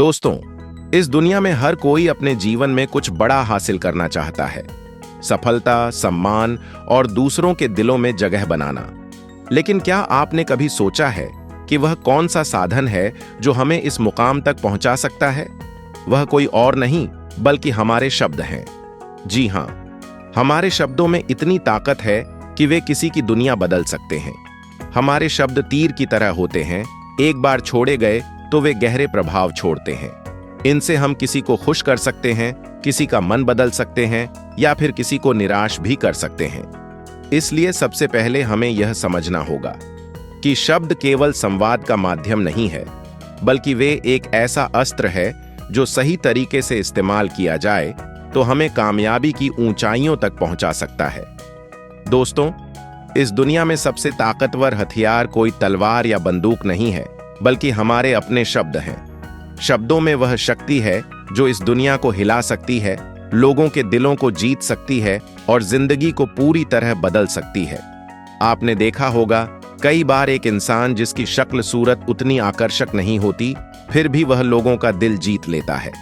दोस्तों, इस दुनिया में हर कोई अपने जीवन में कुछ बड़ा हासिल करना चाहता है। सफलता, सम्मान और दूसरों के दिलों में जगह बनाना। लेकिन क्या आपने कभी सोचा है कि वह कौन सा साधन है जो हमें इस मुकाम तक पहुंचा सकता है? वह कोई और नहीं बल्कि हमारे शब्द हैं। जी हां, हमारे शब्दों में इतनी ताकत है कि वे किसी की दुनिया बदल सकते हैं। हमारे शब्द तीर की तरह होते हैं, एक बार छोड़े गए तो वे गहरे प्रभाव छोड़ते हैं। इनसे हम किसी को खुश कर सकते हैं, किसी का मन बदल सकते हैं या फिर किसी को निराश भी कर सकते हैं। इसलिए सबसे पहले हमें यह समझना होगा कि शब्द केवल संवाद का माध्यम नहीं है, बल्कि वे एक ऐसा अस्त्र है जो सही तरीके से इस्तेमाल किया जाए तो हमें कामयाबी की ऊंचाइयों तक पहुंचा सकता है। दोस्तों, इस दुनिया में सबसे ताकतवर हथियार कोई तलवार या बंदूक नहीं है, बल्कि हमारे अपने शब्द हैं। शब्दों में वह शक्ति है जो इस दुनिया को हिला सकती है, लोगों के दिलों को जीत सकती है और जिंदगी को पूरी तरह बदल सकती है। आपने देखा होगा, कई बार एक इंसान जिसकी शक्ल सूरत उतनी आकर्षक नहीं होती, फिर भी वह लोगों का दिल जीत लेता है।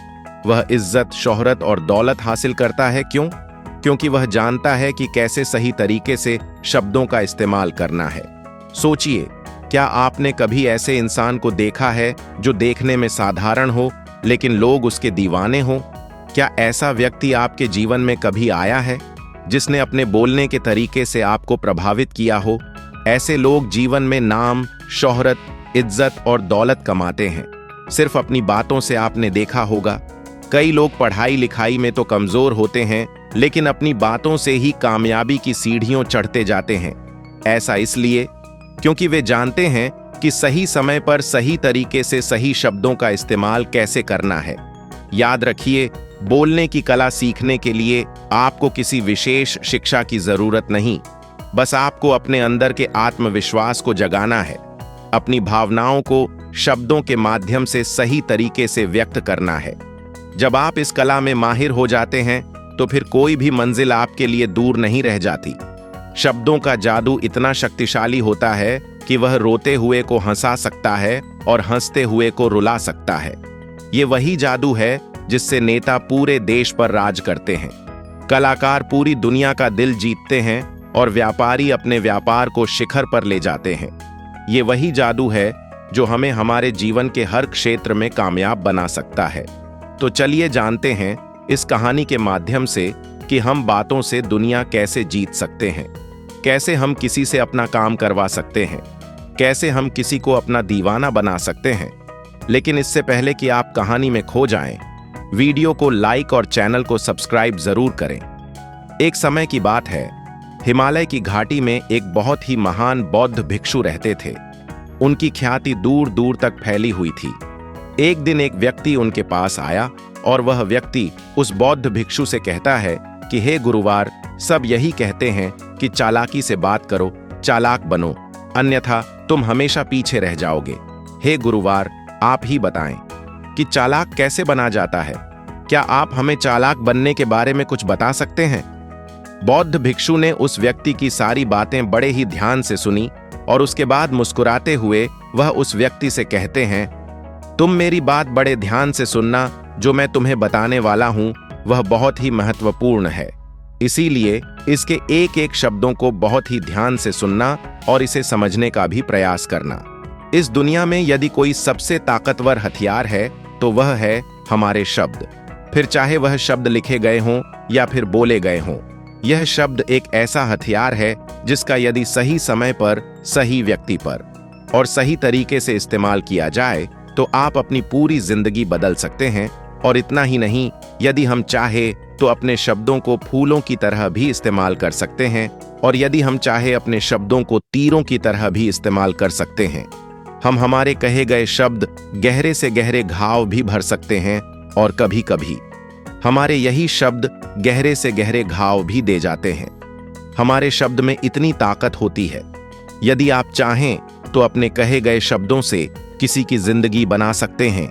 वह इज्जत, शोहरत और दौलत हासिल करता है। क्यों? क्योंकि वह जानता है कि कैसे सही तरीके से शब्दों का इस्तेमाल करना है। सोचिए, क्या आपने कभी ऐसे इंसान को देखा है जो देखने में साधारण हो लेकिन लोग उसके दीवाने हों? क्या ऐसा व्यक्ति आपके जीवन में कभी आया है जिसने अपने बोलने के तरीके से आपको प्रभावित किया हो? ऐसे लोग जीवन में नाम, शोहरत, इज्जत और दौलत कमाते हैं सिर्फ अपनी बातों से। आपने देखा होगा, कई लोग पढ़ाई लिखाई में तो कमजोर होते हैं, लेकिन अपनी बातों से ही कामयाबी की सीढ़ियों चढ़ते जाते हैं। ऐसा इसलिए क्योंकि वे जानते हैं कि सही समय पर सही तरीके से सही शब्दों का इस्तेमाल कैसे करना है। याद रखिए, बोलने की कला सीखने के लिए आपको किसी विशेष शिक्षा की जरूरत नहीं, बस आपको अपने अंदर के आत्मविश्वास को जगाना है, अपनी भावनाओं को शब्दों के माध्यम से सही तरीके से व्यक्त करना है। जब आप इस कला में माहिर हो जाते हैं तो फिर कोई भी मंजिल आपके लिए दूर नहीं रह जाती। शब्दों का जादू इतना शक्तिशाली होता है कि वह रोते हुए को हंसा सकता है और हंसते हुए को रुला सकता है। ये वही जादू है जिससे नेता पूरे देश पर राज करते हैं, कलाकार पूरी दुनिया का दिल जीतते हैं और व्यापारी अपने व्यापार को शिखर पर ले जाते हैं। ये वही जादू है जो हमें हमारे जीवन के हर क्षेत्र में कामयाब बना सकता है। तो चलिए जानते हैं इस कहानी के माध्यम से कि हम बातों से दुनिया कैसे जीत सकते हैं, कैसे हम किसी से अपना काम करवा सकते हैं, कैसे हम किसी को अपना दीवाना बना सकते हैं। लेकिन इससे पहले कि आप कहानी में खो जाएं, वीडियो को लाइक और चैनल को सब्सक्राइब जरूर करें। एक समय की बात है, हिमालय की घाटी में एक बहुत ही महान बौद्ध भिक्षु रहते थे। उनकी ख्याति दूर दूर तक फैली हुई थी। एक दिन एक व्यक्ति उनके पास आया और वह व्यक्ति उस बौद्ध भिक्षु से कहता है कि हे गुरुवार, सब यही कहते हैं कि चालाकी से बात करो, चालाक बनो, अन्यथा तुम हमेशा पीछे रह जाओगे। हे गुरुवार, आप ही बताएं कि चालाक कैसे बना जाता है? क्या आप हमें चालाक बनने के बारे में कुछ बता सकते हैं? बौद्ध भिक्षु ने उस व्यक्ति की सारी बातें बड़े ही ध्यान से सुनी और उसके बाद मुस्कुराते हुए वह उस व्यक्ति से कहते हैं, तुम मेरी बात बड़े ध्यान से सुनना, जो मैं तुम्हें बताने वाला हूं वह बहुत ही महत्वपूर्ण है। इसीलिए इसके एक एक शब्दों को बहुत ही ध्यान से सुनना और इसे समझने का भी प्रयास करना। इस दुनिया में यदि कोई सबसे ताकतवर हथियार है तो वह है हमारे शब्द। फिर चाहे वह शब्द लिखे गए हों या फिर बोले गए हों, यह शब्द एक ऐसा हथियार है जिसका यदि सही समय पर, सही व्यक्ति पर और सही तरीके से इस्तेमाल किया जाए तो आप अपनी पूरी जिंदगी बदल सकते हैं। और इतना ही नहीं, यदि हम चाहे तो अपने शब्दों को फूलों की तरह भी इस्तेमाल कर सकते हैं और यदि हम चाहे अपने शब्दों को तीरों की तरह भी इस्तेमाल कर सकते हैं। हम हमारे कहे गए शब्द गहरे से गहरे घाव भी भर सकते हैं और कभी कभी हमारे यही शब्द गहरे से गहरे घाव भी दे जाते हैं। हमारे शब्द में इतनी ताकत होती है, यदि आप चाहें तो अपने कहे गए शब्दों से किसी की जिंदगी बना सकते हैं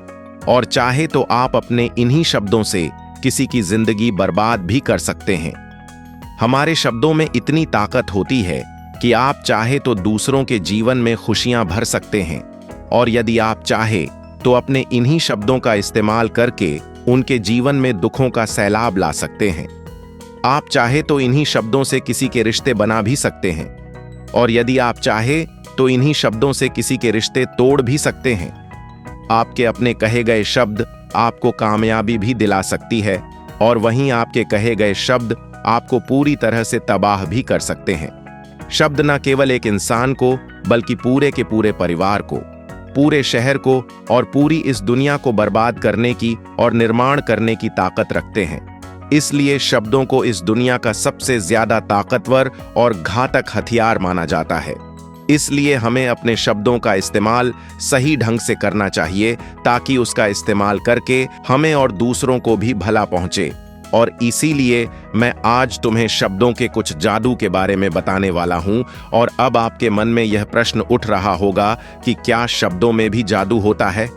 और चाहे तो आप अपने इन्हीं शब्दों से किसी की जिंदगी बर्बाद भी कर सकते हैं। हमारे शब्दों में इतनी ताकत होती है कि आप चाहे तो दूसरों के जीवन में खुशियां भर सकते हैं और यदि आप चाहे तो अपने इन्हीं शब्दों का इस्तेमाल करके उनके जीवन में दुखों का सैलाब ला सकते हैं। आप चाहे तो इन्हीं शब्दों से किसी के रिश्ते बना भी सकते हैं, और यदि आप चाहे तो इन्हीं शब्दों से किसी के रिश्ते तोड़ भी सकते हैं। आपके अपने कहे गए शब्द आपको कामयाबी भी दिला सकती है, और वहीं आपके कहे गए शब्द आपको पूरी तरह से तबाह भी कर सकते हैं। शब्द न केवल एक इंसान को, बल्कि पूरे के पूरे परिवार को, पूरे शहर को और पूरी इस दुनिया को बर्बाद करने की और निर्माण करने की ताकत रखते हैं। इसलिए शब्दों को इस दुनिया का सबसे ज्यादा ताकतवर और घातक हथियार माना जाता है। इसलिए हमें अपने शब्दों का इस्तेमाल सही ढंग से करना चाहिए, ताकि उसका इस्तेमाल करके हमें और दूसरों को भी भला पहुंचे। और इसीलिए मैं आज तुम्हें शब्दों के कुछ जादू के बारे में बताने वाला हूं। और अब आपके मन में यह प्रश्न उठ रहा होगा कि क्या शब्दों में भी जादू होता है?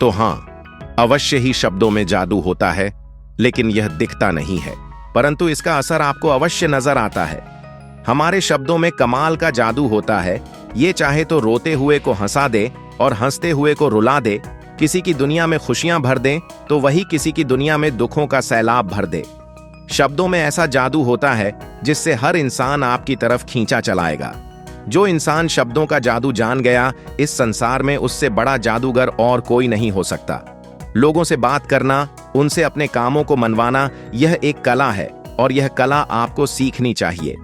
तो हाँ, अवश्य ही शब्दों में जादू होता है, लेकिन यह दिखता नहीं है, परंतु इसका असर आपको अवश्य नजर आता है। हमारे शब्दों में कमाल का जादू होता है। ये चाहे तो रोते हुए को हंसा दे और हंसते हुए को रुला दे, किसी की दुनिया में खुशियां भर दे तो वही किसी की दुनिया में दुखों का सैलाब भर दे। शब्दों में ऐसा जादू होता है जिससे हर इंसान आपकी तरफ खींचा चलाएगा। जो इंसान शब्दों का जादू जान गया, इस संसार में उससे बड़ा जादूगर और कोई नहीं हो सकता। लोगों से बात करना, उनसे अपने कामों को मनवाना, यह एक कला है, और यह कला आपको सीखनी चाहिए।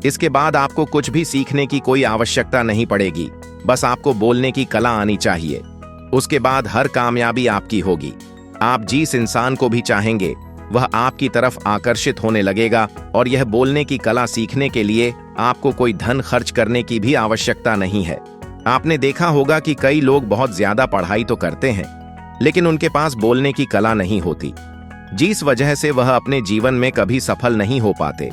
इसके बाद आपको कुछ भी सीखने की कोई आवश्यकता नहीं पड़ेगी, बस आपको बोलने की कला आनी चाहिए। उसके बाद हर कामयाबी आपकी होगी। आप जिस इंसान को भी चाहेंगे वह आपकी तरफ आकर्षित होने लगेगा, और यह बोलने की कला सीखने के लिए आपको कोई धन खर्च करने की भी आवश्यकता नहीं है। आपने देखा होगा कि कई लोग बहुत ज्यादा पढ़ाई तो करते हैं, लेकिन उनके पास बोलने की कला नहीं होती, जिस वजह से वह अपने जीवन में कभी सफल नहीं हो पाते।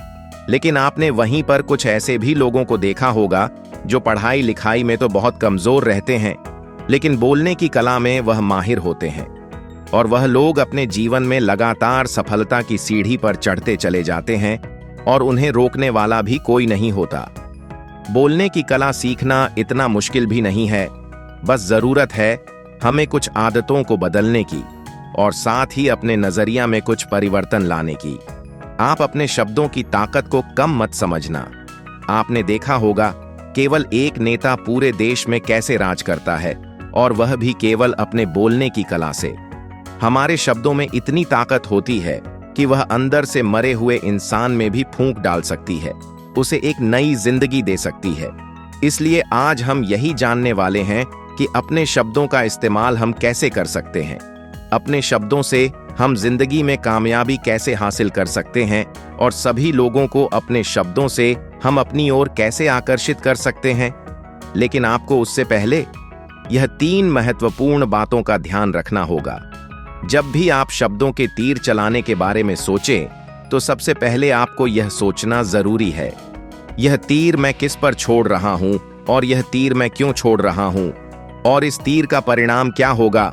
लेकिन आपने वहीं पर कुछ ऐसे भी लोगों को देखा होगा जो पढ़ाई लिखाई में तो बहुत कमजोर रहते हैं, लेकिन बोलने की कला में वह माहिर होते हैं, और वह लोग अपने जीवन में लगातार सफलता की सीढ़ी पर चढ़ते चले जाते हैं, और उन्हें रोकने वाला भी कोई नहीं होता। बोलने की कला सीखना इतना मुश्किल भी नहीं है, बस जरूरत है हमें कुछ आदतों को बदलने की, और साथ ही अपने नजरिया में कुछ परिवर्तन लाने की। आप अपने शब्दों की ताकत को कम मत समझना। आपने देखा होगा केवल एक नेता पूरे देश में कैसे राज करता है, और वह भी केवल अपने बोलने की कला से। हमारे शब्दों में इतनी ताकत होती है कि वह अंदर से मरे हुए इंसान में भी फूंक डाल सकती है, उसे एक नई जिंदगी दे सकती है। इसलिए आज हम यही जानने वाले हैं कि अपने शब्दों का इस्तेमाल हम कैसे कर सकते हैं, अपने शब्दों से हम जिंदगी में कामयाबी कैसे हासिल कर सकते हैं, और सभी लोगों को अपने शब्दों से हम अपनी ओर कैसे आकर्षित कर सकते हैं। लेकिन आपको उससे पहले यह 3 महत्वपूर्ण बातों का ध्यान रखना होगा। जब भी आप शब्दों के तीर चलाने के बारे में सोचें, तो सबसे पहले आपको यह सोचना जरूरी है, यह तीर मैं किस पर छोड़ रहा हूं, और यह तीर मैं क्यों छोड़ रहा हूं, और इस तीर का परिणाम क्या होगा।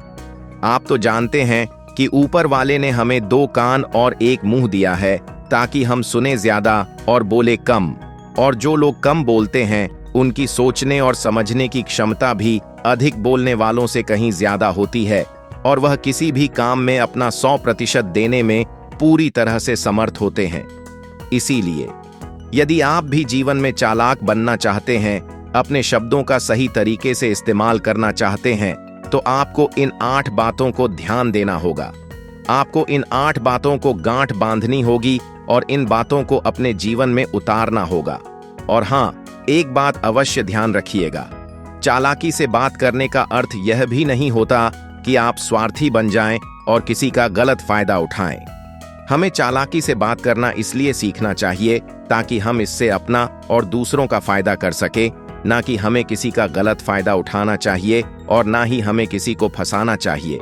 आप तो जानते हैं कि ऊपर वाले ने हमें 2 कान और 1 मुंह दिया है, ताकि हम सुने ज्यादा और बोले कम। और जो लोग कम बोलते हैं, उनकी सोचने और समझने की क्षमता भी अधिक बोलने वालों से कहीं ज्यादा होती है, और वह किसी भी काम में अपना 100% देने में पूरी तरह से समर्थ होते हैं। इसीलिए यदि आप भी जीवन में चालाक बनना चाहते हैं, अपने शब्दों का सही तरीके से इस्तेमाल करना चाहते हैं, तो आपको इन 8 बातों को ध्यान देना होगा। आपको इन 8 बातों को गांठ बांधनी होगी, और इन बातों को अपने जीवन में उतारना होगा। और हाँ, एक बात अवश्य ध्यान रखिएगा, चालाकी से बात करने का अर्थ यह भी नहीं होता कि आप स्वार्थी बन जाएं और किसी का गलत फायदा उठाएं। हमें चालाकी से बात करना इसलिए सीखना चाहिए ताकि हम इससे अपना और दूसरों का फायदा कर सके, ना कि हमें किसी का गलत फायदा उठाना चाहिए, और ना ही हमें किसी को फंसाना चाहिए।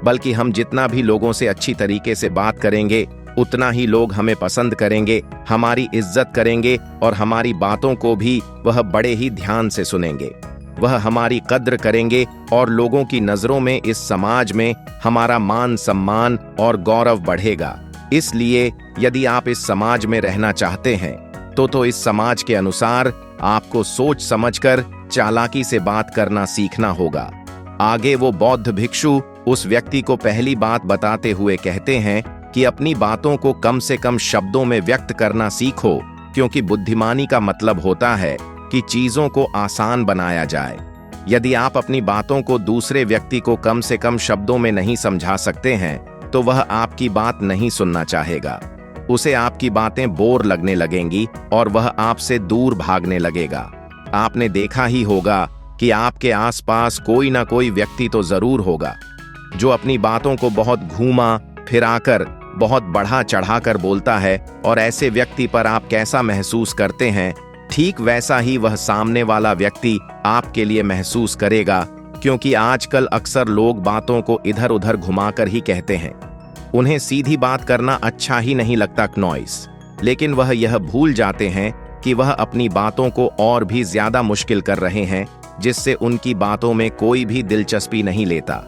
बल्कि हम जितना भी लोगों से अच्छी तरीके से बात करेंगे, उतना ही लोग हमें पसंद करेंगे, हमारी इज्जत करेंगे, और हमारी बातों को भी वह बड़े ही ध्यान से सुनेंगे। वह हमारी कद्र करेंगे, और लोगों की नजरों में इस समाज में हमारा मान सम्मान और गौरव बढ़ेगा। इसलिए यदि आप इस समाज में रहना चाहते हैं, तो इस समाज के अनुसार आपको सोच समझकर चालाकी से बात करना सीखना होगा। आगे वो बौद्ध भिक्षु उस व्यक्ति को पहली बात बताते हुए कहते हैं कि अपनी बातों को कम से कम शब्दों में व्यक्त करना सीखो, क्योंकि बुद्धिमानी का मतलब होता है कि चीजों को आसान बनाया जाए। यदि आप अपनी बातों को दूसरे व्यक्ति को कम से कम शब्दों में नहीं समझा सकते हैं, तो वह आपकी बात नहीं सुनना चाहेगा। उसे आपकी बातें बोर लगने लगेंगी और वह आपसे दूर भागने लगेगा। आपने देखा ही होगा कि आपके आसपास कोई ना कोई व्यक्ति तो जरूर होगा जो अपनी बातों को बहुत घूमा फिराकर, बहुत बढ़ा चढ़ाकर बोलता है, और ऐसे व्यक्ति पर आप कैसा महसूस करते हैं, ठीक वैसा ही वह सामने वाला व्यक्ति आपके लिए महसूस करेगा, क्योंकि आजकल अक्सर लोग बातों को इधर उधर घुमाकर ही कहते हैं। उन्हें सीधी बात करना अच्छा ही नहीं लगता क्नॉइस, लेकिन वह यह भूल जाते हैं कि वह अपनी बातों को और भी ज्यादा मुश्किल कर रहे हैं, जिससे उनकी बातों में कोई भी दिलचस्पी नहीं लेता।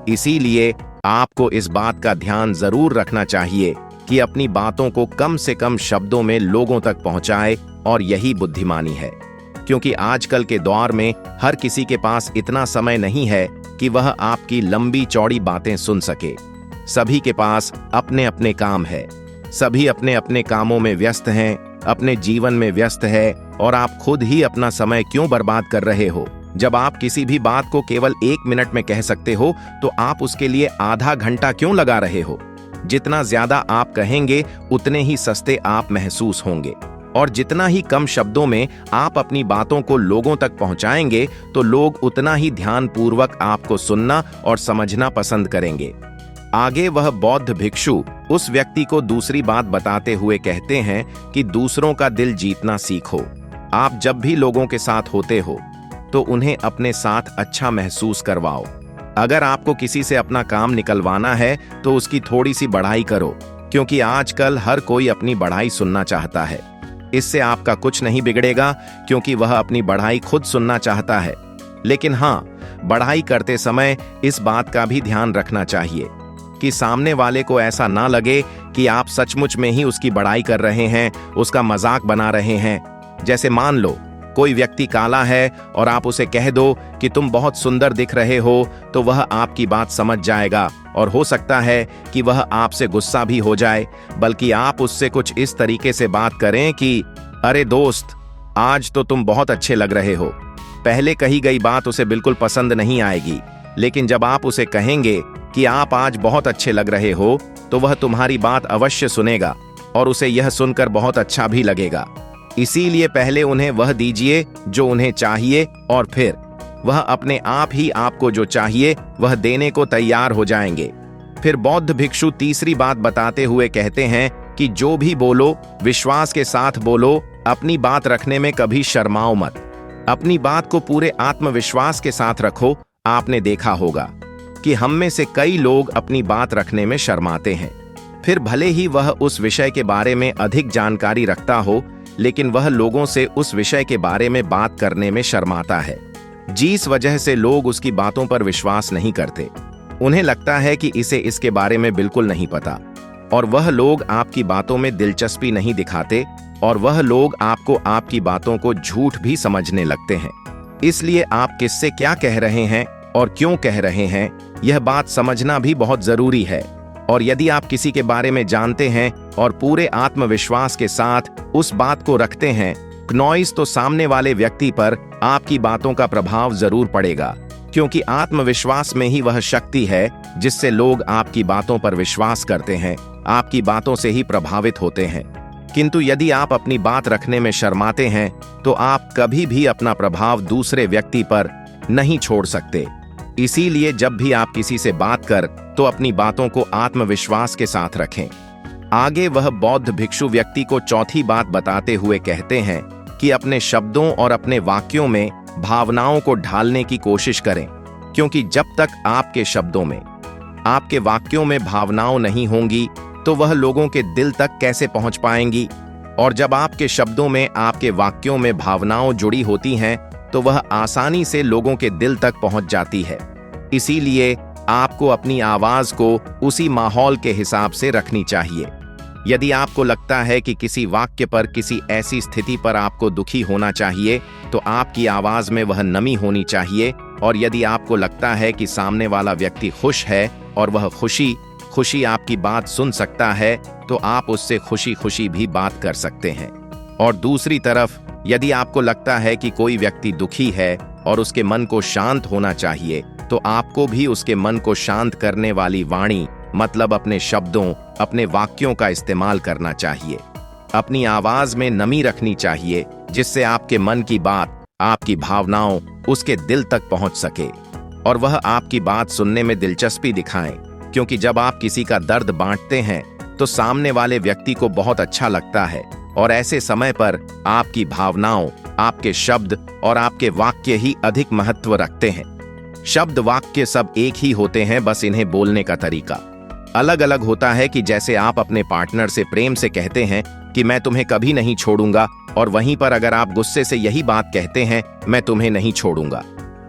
इसीलिए आपको इस बात का ध्यान जरूर रखना चाहिए कि अपनी बातों को कम से कम शब्दों में लोगों तक पहुंचाए, और यही बुद्धिमानी है। क्योंकि आजकल के दौर में हर किसी के पास इतना समय नहीं है कि वह आपकी लंबी चौड़ी बातें सुन सके। सभी के पास अपने अपने काम है, सभी अपने अपने कामों में व्यस्त हैं, अपने जीवन में व्यस्त है, और आप खुद ही अपना समय क्यों बर्बाद कर रहे हो? जब आप किसी भी बात को केवल 1 मिनट में कह सकते हो, तो आप उसके लिए आधा घंटा क्यों लगा रहे हो? जितना ज्यादा आप कहेंगे उतने ही सस्ते आप महसूस होंगे, और जितना ही कम शब्दों में आप अपनी बातों को लोगों तक पहुंचाएंगे, तो लोग उतना ही ध्यानपूर्वक आपको सुनना और समझना पसंद करेंगे। आगे वह बौद्ध भिक्षु उस व्यक्ति को दूसरी बात बताते हुए कहते हैं कि दूसरों का दिल जीतना सीखो। आप जब भी लोगों के साथ होते हो, तो उन्हें अपने साथ अच्छा महसूस करवाओ। अगर आपको किसी से अपना काम निकलवाना है, तो उसकी थोड़ी सी बढ़ाई करो, क्योंकि आजकल हर कोई अपनी बढ़ाई सुनना चाहता है। इससे आपका कुछ नहीं बिगड़ेगा, क्योंकि वह अपनी बढ़ाई खुद सुनना चाहता है। लेकिन हाँ, बढ़ाई करते समय इस बात का भी ध्यान रखना चाहिए कि सामने वाले को ऐसा ना लगे कि आप सचमुच में ही उसकी बढ़ाई कर रहे हैं, उसका मजाक बना रहे हैं। जैसे मान लो कोई व्यक्ति काला है और आप उसे कह दो कि तुम बहुत सुंदर दिख रहे हो, तो वह आपकी बात समझ जाएगा, और हो सकता है कि वह आपसे गुस्सा भी हो जाए। बल्कि आप उससे कुछ इस तरीके से बात करें कि अरे दोस्त, आज तो तुम बहुत अच्छे लग रहे हो। पहले कही गई बात उसे बिल्कुल पसंद नहीं आएगी, लेकिन जब आप उसे कहेंगे कि आप आज बहुत अच्छे लग रहे हो, तो वह तुम्हारी बात अवश्य सुनेगा, और उसे यह सुनकर बहुत अच्छा भी लगेगा। इसीलिए पहले उन्हें वह दीजिए जो उन्हें चाहिए, और फिर वह अपने आप ही आपको जो चाहिए वह देने को तैयार हो जाएंगे। फिर बौद्ध भिक्षु तीसरी बात बताते हुए कहते हैं कि जो भी बोलो विश्वास के साथ बोलो, अपनी बात रखने में कभी शर्माओ मत। अपनी बात को पूरे आत्मविश्वास के साथ रखो। आपने देखा होगा कि हम में से कई लोग अपनी बात रखने में शर्माते हैं। फिर भले ही वह उस विषय के बारे में अधिक जानकारी रखता हो, लेकिन वह लोगों से उस विषय के बारे में बात करने में शर्माता है, जिस वजह से लोग उसकी बातों पर विश्वास नहीं करते। उन्हें लगता है कि इसे इसके बारे में बिल्कुल नहीं पता, और वह लोग आपकी बातों में दिलचस्पी नहीं दिखाते, और वह लोग आपको आपकी बातों को झूठ भी समझने लगते हैं। इसलिए आप किससे क्या कह रहे हैं और क्यों कह रहे हैं, यह बात समझना भी बहुत जरूरी है। और यदि आप किसी के बारे में जानते हैं और पूरे आत्मविश्वास के साथ उस बात को रखते हैं, क्नॉइस, तो सामने वाले व्यक्ति पर आपकी बातों का प्रभाव जरूर पड़ेगा, क्योंकि आत्मविश्वास में ही वह शक्ति है जिससे लोग आपकी बातों पर विश्वास करते हैं, आपकी बातों से ही प्रभावित होते हैं। किंतु यदि आप अपनी बात रखने में शर्माते हैं, तो आप कभी भी अपना प्रभाव दूसरे व्यक्ति पर नहीं छोड़ सकते। इसीलिए जब भी आप किसी से बात कर, तो अपनी बातों को आत्मविश्वास के साथ रखें। आगे वह बौद्ध भिक्षु व्यक्ति को चौथी बात बताते हुए कहते हैं कि अपने शब्दों और अपने वाक्यों में भावनाओं को ढालने की कोशिश करें, क्योंकि जब तक आपके शब्दों में, आपके वाक्यों में भावनाओं नहीं होंगी, तो वह लोगों के दिल तक कैसे पहुंच पाएंगी। और जब आपके शब्दों में, आपके वाक्यों में भावनाओं जुड़ी होती हैं, तो वह आसानी से लोगों के दिल तक पहुंच जाती है। इसीलिए आपको अपनी आवाज को उसी माहौल के हिसाब से रखनी चाहिए। यदि आपको लगता है कि किसी वाक्य पर, किसी ऐसी स्थिति पर आपको दुखी होना चाहिए, तो आपकी आवाज में वह नमी होनी चाहिए, और यदि आपको लगता है कि सामने वाला व्यक्ति खुश है और वह खुशी खुशी आपकी बात सुन सकता है, तो आप उससे खुशी खुशी भी बात कर सकते हैं। और दूसरी तरफ यदि आपको लगता है कि कोई व्यक्ति दुखी है और उसके मन को शांत होना चाहिए, तो आपको भी उसके मन को शांत करने वाली वाणी, मतलब अपने शब्दों, अपने वाक्यों का इस्तेमाल करना चाहिए। अपनी आवाज में नमी रखनी चाहिए, जिससे आपके मन की बात, आपकी भावनाओं उसके दिल तक पहुंच सके और वह आपकी बात सुनने में दिलचस्पी दिखाएं, क्योंकि जब आप किसी का दर्द बांटते हैं तो सामने वाले व्यक्ति को बहुत अच्छा लगता है और ऐसे समय पर आपकी भावनाओं, आपके शब्द और आपके वाक्य ही अधिक महत्व रखते हैं। शब्द वाक्य सब एक ही होते हैं, बस इन्हें बोलने का तरीका अलग अलग होता है। कि जैसे आप अपने पार्टनर से प्रेम से कहते हैं कि मैं तुम्हें कभी नहीं छोड़ूंगा, और वहीं पर अगर आप गुस्से से यही बात कहते हैं, मैं तुम्हें नहीं छोड़ूंगा,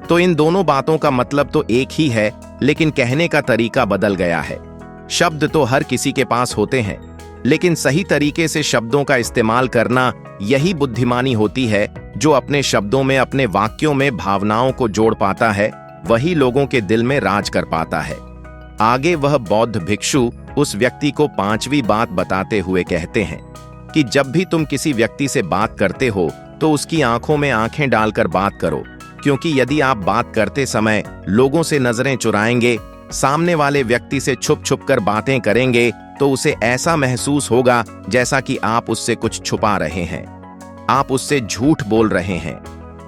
तो इन दोनों बातों का मतलब तो एक ही है, लेकिन कहने का तरीका बदल गया है। शब्द तो हर किसी के पास होते हैं, लेकिन सही तरीके से शब्दों का इस्तेमाल करना यही बुद्धिमानी होती है। जो अपने शब्दों में, अपने वाक्यों में भावनाओं को जोड़ पाता है, वही लोगों के दिल में राज कर पाता है। आगे वह बौद्ध भिक्षु उस व्यक्ति को 5वीं बात बताते हुए कहते हैं कि जब भी तुम किसी व्यक्ति से बात करते हो तो उसकी आंखों में आंखें डालकर बात करो, क्योंकि यदि आप बात करते समय लोगों से नजरें चुराएंगे, सामने वाले व्यक्ति से छुप छुप कर बातें करेंगे, तो उसे ऐसा महसूस होगा जैसा कि आप उससे कुछ छुपा रहे हैं, आप उससे झूठ बोल रहे हैं।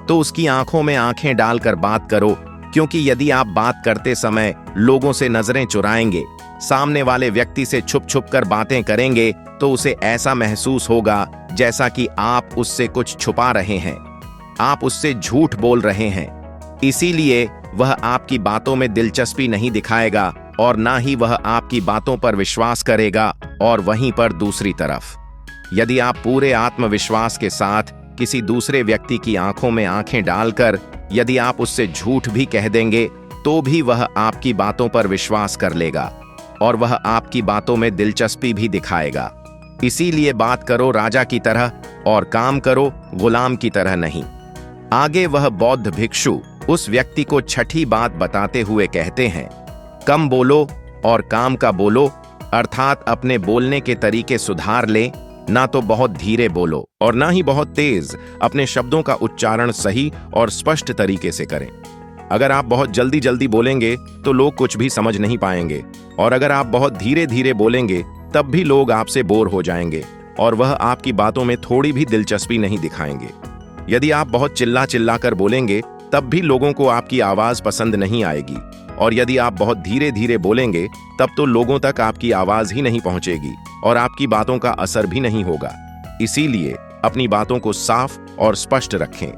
तो उसकी आंखों में आंखें डालकर बात करो, क्योंकि यदि आप बात करते समय लोगों से नजरें चुराएंगे, सामने वाले व्यक्ति से छुप छुप कर बातें करेंगे, तो उसे ऐसा महसूस होगा जैसा कि आप उससे कुछ छुपा रहे हैं, आप उससे झूठ बोल रहे हैं। इसीलिए वह आपकी बातों में दिलचस्पी नहीं दिखाएगा और ना ही वह आपकी बातों पर विश्वास करेगा। और वहीं पर दूसरी तरफ यदि आप पूरे आत्मविश्वास के साथ किसी दूसरे व्यक्ति की आंखों में आंखें डालकर यदि आप उससे झूठ भी कह देंगे, तो भी वह आपकी बातों पर विश्वास कर लेगा और वह आपकी बातों में दिलचस्पी भी दिखाएगा। इसीलिए बात करो राजा की तरह और काम करो गुलाम की तरह नहीं। आगे वह बौद्ध भिक्षु उस व्यक्ति को 6ठी बात बताते हुए कहते हैं, कम बोलो और काम का बोलो, अर्थात अपने बोलने के तरीके सुधार ले, ना तो बहुत धीरे बोलो और ना ही बहुत तेज। अपने शब्दों का उच्चारण सही और स्पष्ट तरीके से करें। अगर आप बहुत जल्दी जल्दी बोलेंगे तो लोग कुछ भी समझ नहीं पाएंगे, और अगर आप बहुत धीरे धीरे बोलेंगे तब भी लोग आपसे बोर हो जाएंगे और वह आपकी बातों में थोड़ी भी दिलचस्पी नहीं दिखाएंगे। यदि आप बहुत चिल्ला चिल्ला कर बोलेंगे तब भी लोगों को आपकी आवाज पसंद नहीं आएगी, और यदि आप बहुत धीरे धीरे बोलेंगे तब तो लोगों तक आपकी आवाज ही नहीं पहुंचेगी और आपकी बातों का असर भी नहीं होगा। इसीलिए अपनी बातों को साफ और स्पष्ट रखें,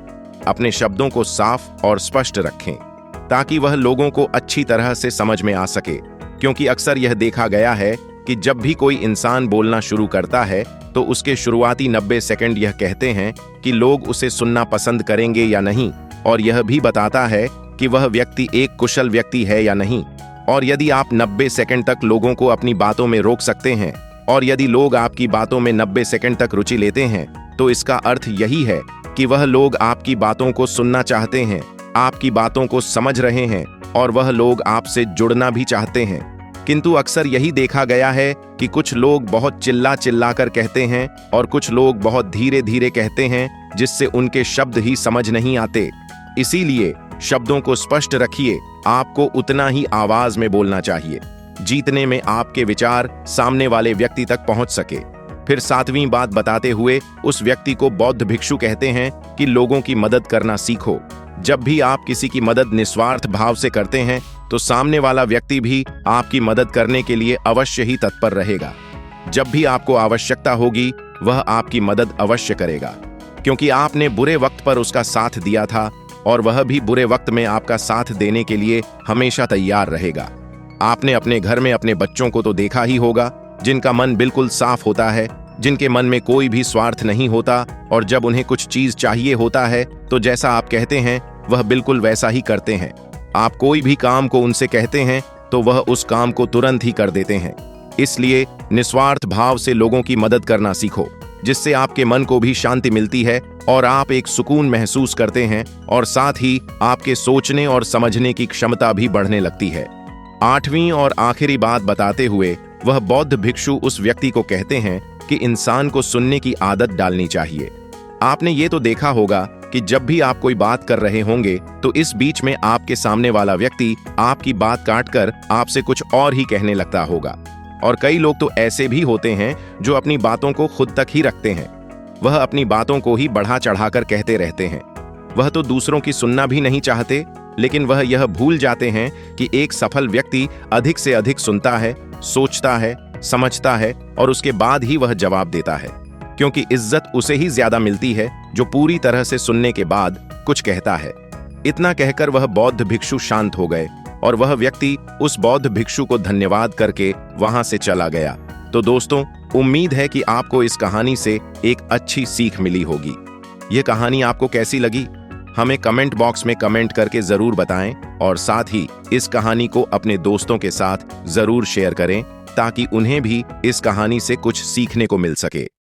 अपने शब्दों को साफ और स्पष्ट रखें, ताकि वह लोगों को अच्छी तरह से समझ में आ सके। क्योंकि अक्सर यह देखा गया है कि जब भी कोई इंसान बोलना शुरू करता है तो उसके शुरुआती 90 सेकंड यह कहते हैं कि लोग उसे सुनना पसंद करेंगे या नहीं, और यह भी बताता है कि वह व्यक्ति एक कुशल व्यक्ति है या नहीं। और यदि आप 90 सेकंड तक लोगों को अपनी बातों में रोक सकते हैं, और यदि लोग आपकी बातों में 90 सेकंड तक रुचि लेते हैं, तो इसका अर्थ यही है कि वह लोग आपकी बातों को सुनना चाहते हैं, आपकी बातों को समझ रहे हैं और वह लोग आपसे जुड़ना भी चाहते हैं। किंतु अक्सर यही देखा गया है कि कुछ लोग बहुत चिल्ला चिल्ला कर कहते हैं और कुछ लोग बहुत धीरे धीरे कहते हैं, जिससे उनके शब्द ही समझ नहीं आते। इसीलिए शब्दों को स्पष्ट रखिए, आपको उतना ही आवाज में बोलना चाहिए जीतने में आपके विचार सामने वाले व्यक्ति तक पहुंच सके। फिर 7वीं बात बताते हुए उस व्यक्ति को बौद्ध भिक्षु कहते हैं कि लोगों की मदद करना सीखो। जब भी आप किसी की मदद निस्वार्थ भाव से करते हैं तो सामने वाला व्यक्ति भी आपकी मदद करने के लिए अवश्य ही तत्पर रहेगा। जब भी आपको आवश्यकता होगी वह आपकी मदद अवश्य करेगा, क्योंकि आपने बुरे वक्त पर उसका साथ दिया था और वह भी बुरे वक्त में आपका साथ देने के लिए हमेशा तैयार रहेगा। आपने अपने घर में अपने बच्चों को तो देखा ही होगा, जिनका मन बिल्कुल साफ होता है, जिनके मन में कोई भी स्वार्थ नहीं होता, और जब उन्हें कुछ चीज चाहिए होता है तो जैसा आप कहते हैं वह बिल्कुल वैसा ही करते हैं। आप कोई भी काम को उनसे कहते हैं तो वह उस काम को तुरंत ही कर देते हैं। इसलिए निस्वार्थ भाव से लोगों की मदद करना सीखो। जिससे आपके मन को भी शांति मिलती है और आप एक सुकून महसूस करते हैं और साथ ही आपके सोचने और समझने की क्षमता भी बढ़ने लगती है। 8वीं और आखिरी बात बताते हुए वह बौद्ध भिक्षु उस व्यक्ति को कहते हैं कि इंसान को सुनने की आदत डालनी चाहिए। आपने ये तो देखा होगा कि जब भी आप कोई बात कर रहे होंगे तो इस बीच में आपके सामने वाला व्यक्ति आपकी बात काटकर आपसे कुछ और ही कहने लगता होगा। और कई लोग तो ऐसे भी होते हैं जो अपनी बातों को खुद तक ही रखते हैं। वह अपनी बातों को ही बढ़ा चढ़ाकर कहते रहते हैं। वह तो दूसरों की सुनना भी नहीं चाहते, लेकिन वह यह भूल जाते हैं कि एक सफल व्यक्ति अधिक से अधिक सुनता है, सोचता है, समझता है और उसके बाद ही वह जवाब देता है, क्योंकि इज्जत उसे ही ज्यादा मिलती है जो पूरी तरह से सुनने के बाद कुछ कहता है। इतना कहकर वह बौद्ध भिक्षु शांत हो गए और वह व्यक्ति उस बौद्ध भिक्षु को धन्यवाद करके वहां से चला गया। तो दोस्तों, उम्मीद है कि आपको इस कहानी से एक अच्छी सीख मिली होगी। यह कहानी आपको कैसी लगी हमें कमेंट बॉक्स में कमेंट करके जरूर बताएं और साथ ही इस कहानी को अपने दोस्तों के साथ जरूर शेयर करें ताकि उन्हें भी इस कहानी से कुछ सीखने को मिल सके।